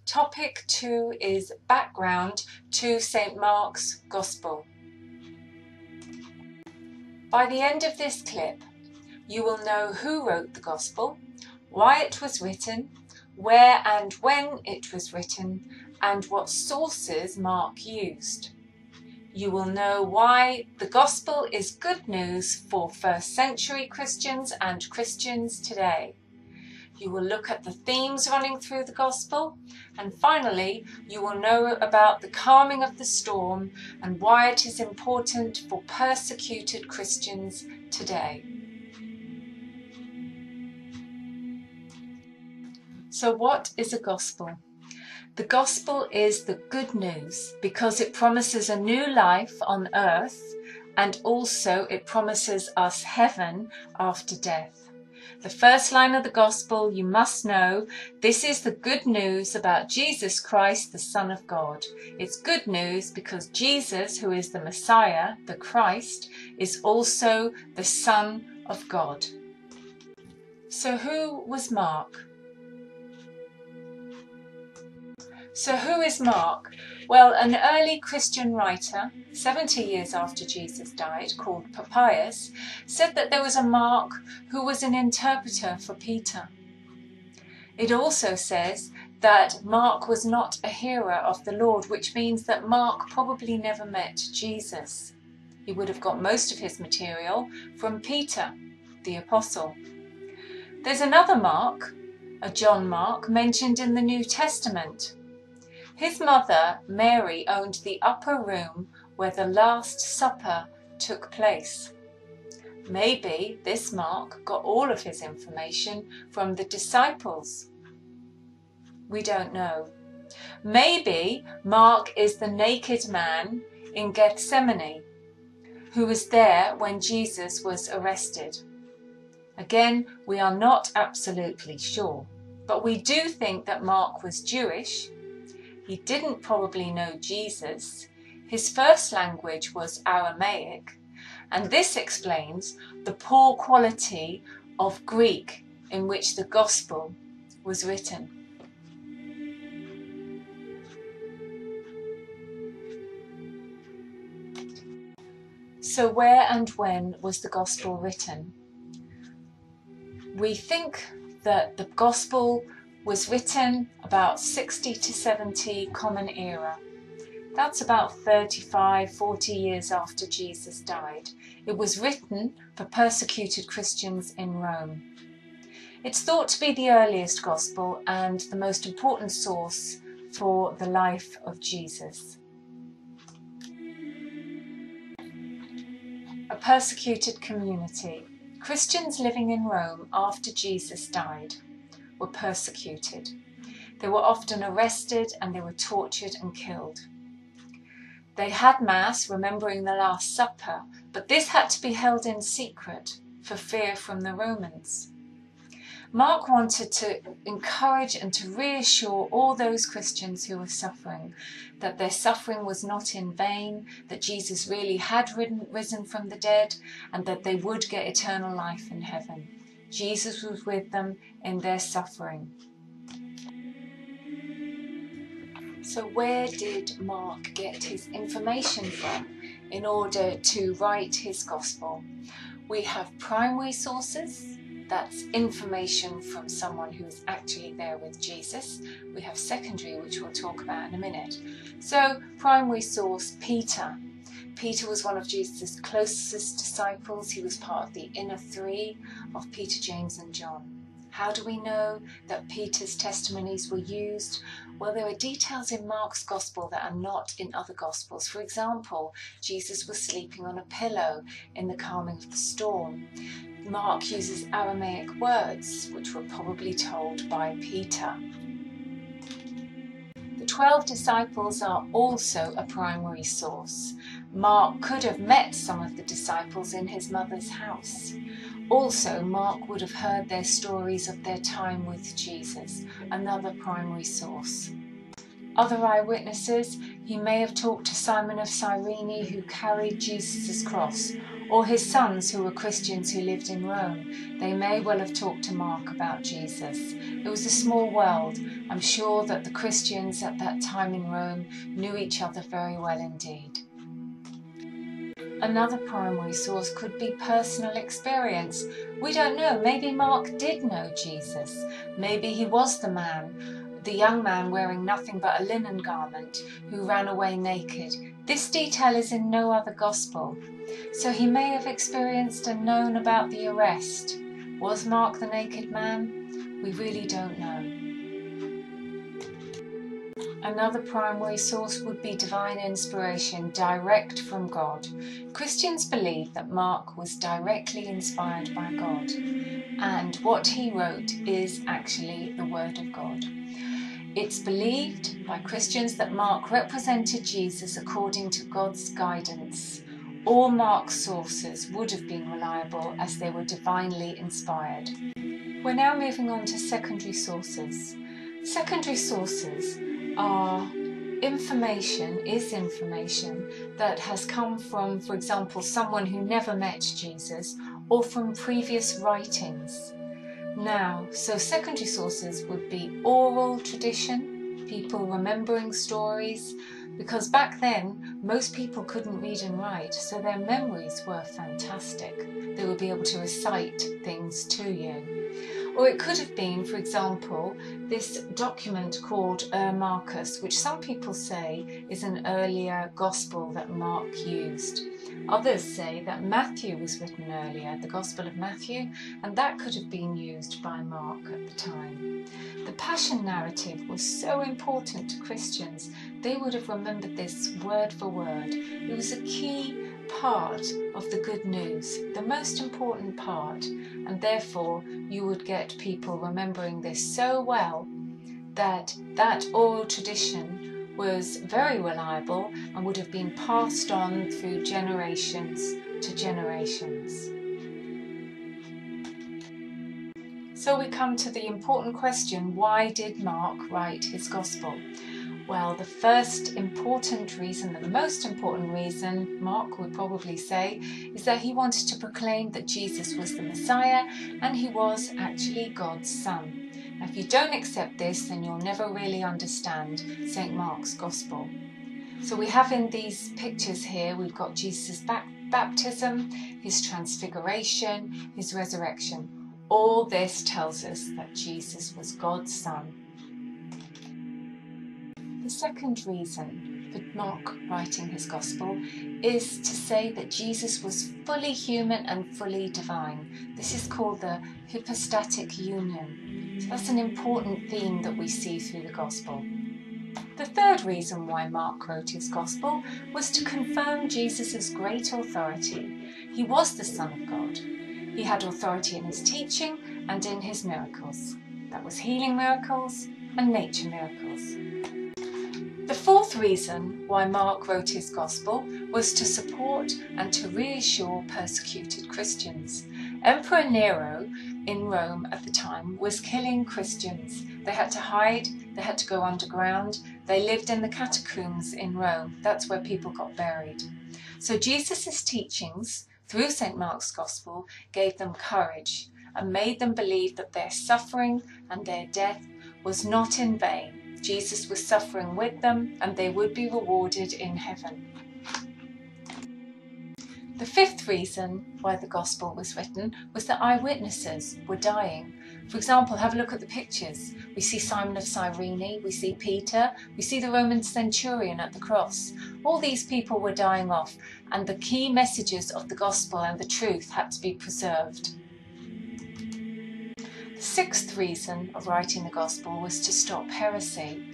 Topic 2 is background to St. Mark's Gospel. By the end of this clip, you will know who wrote the Gospel, why it was written, where and when it was written, and what sources Mark used. You will know why the Gospel is good news for first century Christians and Christians today. You will look at the themes running through the Gospel, and finally you will know about the calming of the storm and why it is important for persecuted Christians today. So what is a Gospel? The Gospel is the good news because it promises a new life on earth, and also it promises us heaven after death. The first line of the Gospel, you must know, this is the good news about Jesus Christ, the Son of God. It's good news because Jesus, who is the Messiah, the Christ, is also the Son of God. So who was Mark? So who is Mark? Well, an early Christian writer, 70 years after Jesus died, called Papias, said that there was a Mark who was an interpreter for Peter. It also says that Mark was not a hearer of the Lord, which means that Mark probably never met Jesus. He would have got most of his material from Peter, the apostle. There's another Mark, a John Mark, mentioned in the New Testament. His mother, Mary, owned the upper room where the Last Supper took place. Maybe this Mark got all of his information from the disciples. We don't know. Maybe Mark is the naked man in Gethsemane who was there when Jesus was arrested. Again, we are not absolutely sure, but we do think that Mark was Jewish. He didn't probably know Jesus. His first language was Aramaic, and this explains the poor quality of Greek in which the Gospel was written. So where and when was the Gospel written? We think that the Gospel was written about 60 to 70 Common Era. That's about 35-40 years after Jesus died. It was written for persecuted Christians in Rome. It's thought to be the earliest Gospel and the most important source for the life of Jesus. A persecuted community. Christians living in Rome after Jesus died were persecuted. They were often arrested and they were tortured and killed. They had Mass, remembering the Last Supper, but this had to be held in secret for fear from the Romans. Mark wanted to encourage and to reassure all those Christians who were suffering that their suffering was not in vain, that Jesus really had risen from the dead, and that they would get eternal life in heaven. Jesus was with them in their suffering. So where did Mark get his information from in order to write his Gospel? We have primary sources, that's information from someone who's actually there with Jesus. We have secondary, which we'll talk about in a minute. So primary source, Peter. Peter was one of Jesus' closest disciples. He was part of the inner three of Peter, James and John. How do we know that Peter's testimonies were used? Well, there are details in Mark's Gospel that are not in other Gospels. For example, Jesus was sleeping on a pillow in the calming of the storm. Mark uses Aramaic words, which were probably told by Peter. The 12 disciples are also a primary source. Mark could have met some of the disciples in his mother's house. Also, Mark would have heard their stories of their time with Jesus, another primary source. Other eyewitnesses, he may have talked to Simon of Cyrene who carried Jesus' cross, or his sons who were Christians who lived in Rome. They may well have talked to Mark about Jesus. It was a small world. I'm sure that the Christians at that time in Rome knew each other very well indeed. Another primary source could be personal experience. We don't know. Maybe Mark did know Jesus. Maybe he was the young man wearing nothing but a linen garment who ran away naked. This detail is in no other gospel. So he may have experienced and known about the arrest. Was Mark the naked man? We really don't know. Another primary source would be divine inspiration, direct from God. Christians believe that Mark was directly inspired by God, and what he wrote is actually the Word of God. It's believed by Christians that Mark represented Jesus according to God's guidance. All Mark's sources would have been reliable as they were divinely inspired. We're now moving on to secondary sources. Secondary sources are information that has come from, for example, someone who never met Jesus or from previous writings. Now, so secondary sources would be oral tradition, people remembering stories, because back then most people couldn't read and write, so their memories were fantastic. They would be able to recite things to you. Or it could have been, for example, this document called Marcus, which some people say is an earlier gospel that Mark used. Others say that Matthew was written earlier, the Gospel of Matthew, and that could have been used by Mark at the time. The Passion narrative was so important to Christians, they would have remembered this word for word. It was a key part of the good news, the most important part, and therefore you would get people remembering this so well that oral tradition was very reliable and would have been passed on through generations to generations. So we come to the important question, why did Mark write his gospel? Well, the first important reason, the most important reason, Mark would probably say, is that he wanted to proclaim that Jesus was the Messiah and he was actually God's Son. Now, if you don't accept this, then you'll never really understand St. Mark's Gospel. So we have in these pictures here, we've got Jesus' baptism, his transfiguration, his resurrection. All this tells us that Jesus was God's Son. The second reason for Mark writing his Gospel is to say that Jesus was fully human and fully divine. This is called the hypostatic union. So that's an important theme that we see through the Gospel. The third reason why Mark wrote his Gospel was to confirm Jesus' great authority. He was the Son of God. He had authority in his teaching and in his miracles. That was healing miracles and nature miracles. The fourth reason why Mark wrote his Gospel was to support and to reassure persecuted Christians. Emperor Nero in Rome at the time was killing Christians. They had to hide, they had to go underground, they lived in the catacombs in Rome. That's where people got buried. So Jesus' teachings through St. Mark's Gospel gave them courage and made them believe that their suffering and their death was not in vain. Jesus was suffering with them and they would be rewarded in heaven. The fifth reason why the Gospel was written was that eyewitnesses were dying. For example, have a look at the pictures. We see Simon of Cyrene, we see Peter, we see the Roman centurion at the cross. All these people were dying off, and the key messages of the Gospel and the truth had to be preserved. The sixth reason of writing the Gospel was to stop heresy.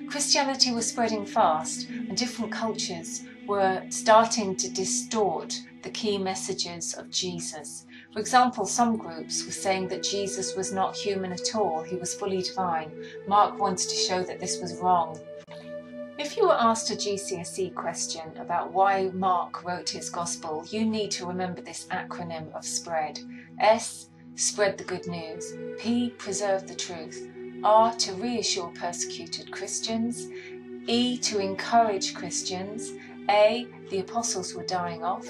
Christianity was spreading fast, and different cultures were starting to distort the key messages of Jesus. For example, some groups were saying that Jesus was not human at all, he was fully divine. Mark wanted to show that this was wrong. If you were asked a GCSE question about why Mark wrote his Gospel, you need to remember this acronym of SPREAD. S, spread the good news. P, preserve the truth. R, to reassure persecuted Christians. E, to encourage Christians. A, the apostles were dying off.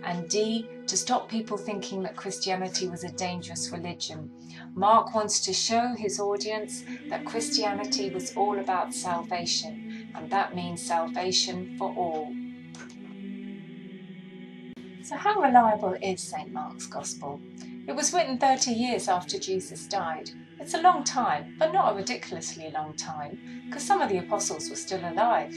and D, to stop people thinking that Christianity was a dangerous religion. Mark wants to show his audience that Christianity was all about salvation, and that means salvation for all. So how reliable is St. Mark's Gospel? It was written 30 years after Jesus died. It's a long time, but not a ridiculously long time, because some of the apostles were still alive.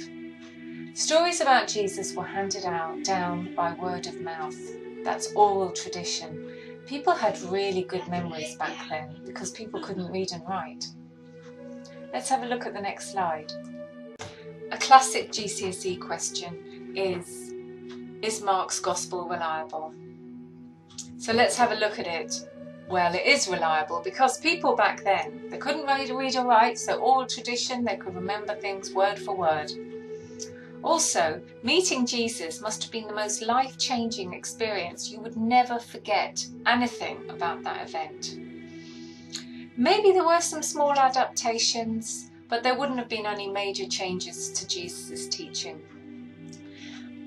Stories about Jesus were handed down by word of mouth. That's oral tradition. People had really good memories back then because people couldn't read and write. Let's have a look at the next slide. A classic GCSE question is Mark's Gospel reliable? So let's have a look at it. Well, it is reliable because people back then, they couldn't read or write, so oral tradition, they could remember things word for word. Also, meeting Jesus must have been the most life-changing experience. You would never forget anything about that event. Maybe there were some small adaptations, but there wouldn't have been any major changes to Jesus' teaching.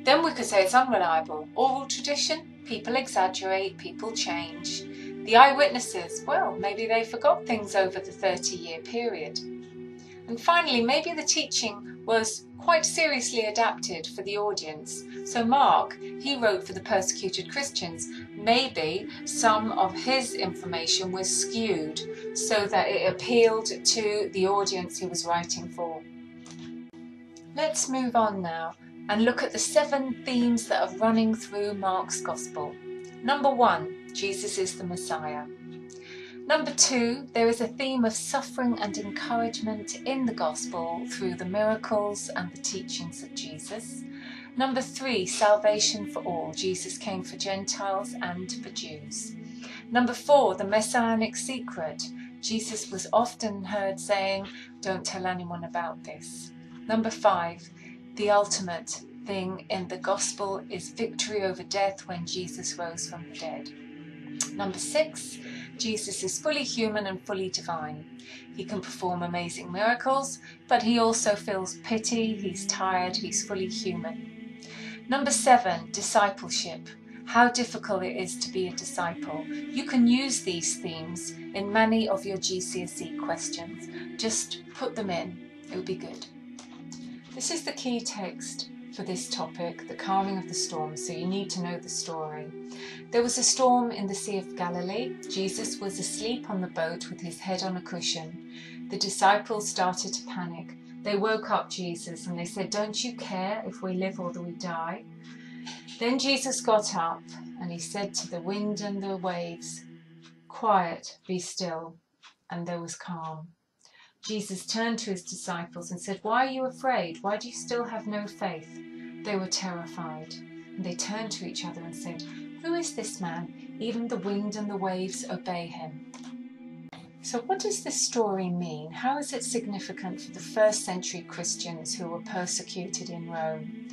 Then we could say it's unreliable. Oral tradition, people exaggerate, people change. The eyewitnesses, well, maybe they forgot things over the 30-year period. And finally, maybe the teaching was quite seriously adapted for the audience. So Mark, he wrote for the persecuted Christians. Maybe some of his information was skewed so that it appealed to the audience he was writing for. Let's move on now and look at the 7 themes that are running through Mark's Gospel. Number 1, Jesus is the Messiah. Number 2, there is a theme of suffering and encouragement in the Gospel through the miracles and the teachings of Jesus. Number 3, salvation for all. Jesus came for Gentiles and for Jews. Number 4, the messianic secret. Jesus was often heard saying, "Don't tell anyone about this." Number 5, the ultimate thing in the Gospel is victory over death when Jesus rose from the dead. Number 6, Jesus is fully human and fully divine. He can perform amazing miracles, but he also feels pity, he's tired, he's fully human. Number 7, discipleship. How difficult it is to be a disciple. You can use these themes in many of your GCSE questions. Just put them in, it would be good. This is the key text for this topic, the calming of the storm, so you need to know the story. There was a storm in the Sea of Galilee. Jesus was asleep on the boat with his head on a cushion. The disciples started to panic. They woke up Jesus and they said, "Don't you care if we live or that we die?" Then Jesus got up and he said to the wind and the waves, "Quiet, be still," and there was calm. Jesus turned to his disciples and said, "Why are you afraid? Why do you still have no faith?" They were terrified, and they turned to each other and said, "Who is this man? Even the wind and the waves obey him." So what does this story mean? How is it significant for the first century Christians who were persecuted in Rome?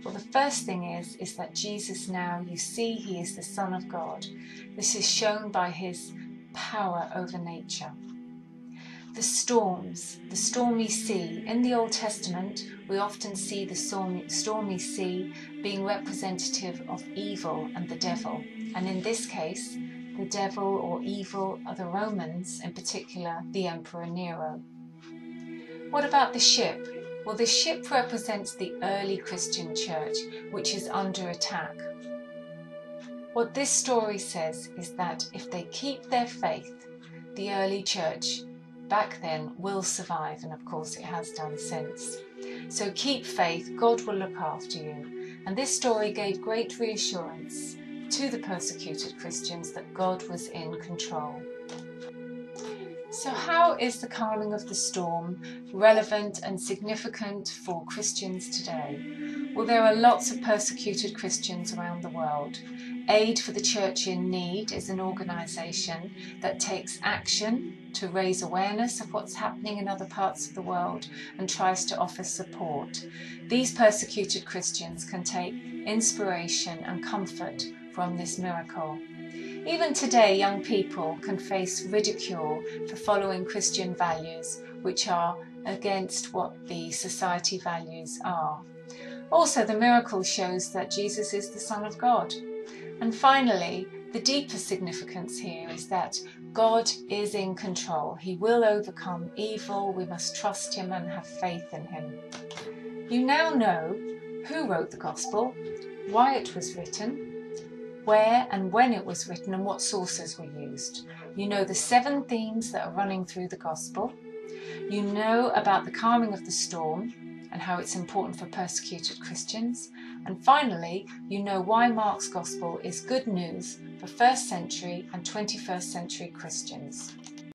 Well, the first thing is that Jesus now, you see, he is the Son of God. This is shown by his power over nature. The storms, the stormy sea. In the Old Testament, we often see the stormy sea being representative of evil and the devil. And in this case, the devil or evil are the Romans, in particular the Emperor Nero. What about the ship? Well, the ship represents the early Christian church, which is under attack. What this story says is that if they keep their faith, the early church back then will survive, and of course it has done since. So keep faith, God will look after you. And this story gave great reassurance to the persecuted Christians that God was in control. So how is the calming of the storm relevant and significant for Christians today? Well, there are lots of persecuted Christians around the world. Aid for the Church in Need is an organisation that takes action to raise awareness of what's happening in other parts of the world and tries to offer support. These persecuted Christians can take inspiration and comfort from this miracle. Even today, young people can face ridicule for following Christian values, which are against what the society values are. Also, the miracle shows that Jesus is the Son of God. And finally, the deeper significance here is that God is in control. He will overcome evil. We must trust him and have faith in him. You now know who wrote the Gospel, why it was written, where and when it was written, and what sources were used. You know the 7 themes that are running through the Gospel. You know about the calming of the storm and how it's important for persecuted Christians. And finally, you know why Mark's Gospel is good news for 1st century and 21st century Christians.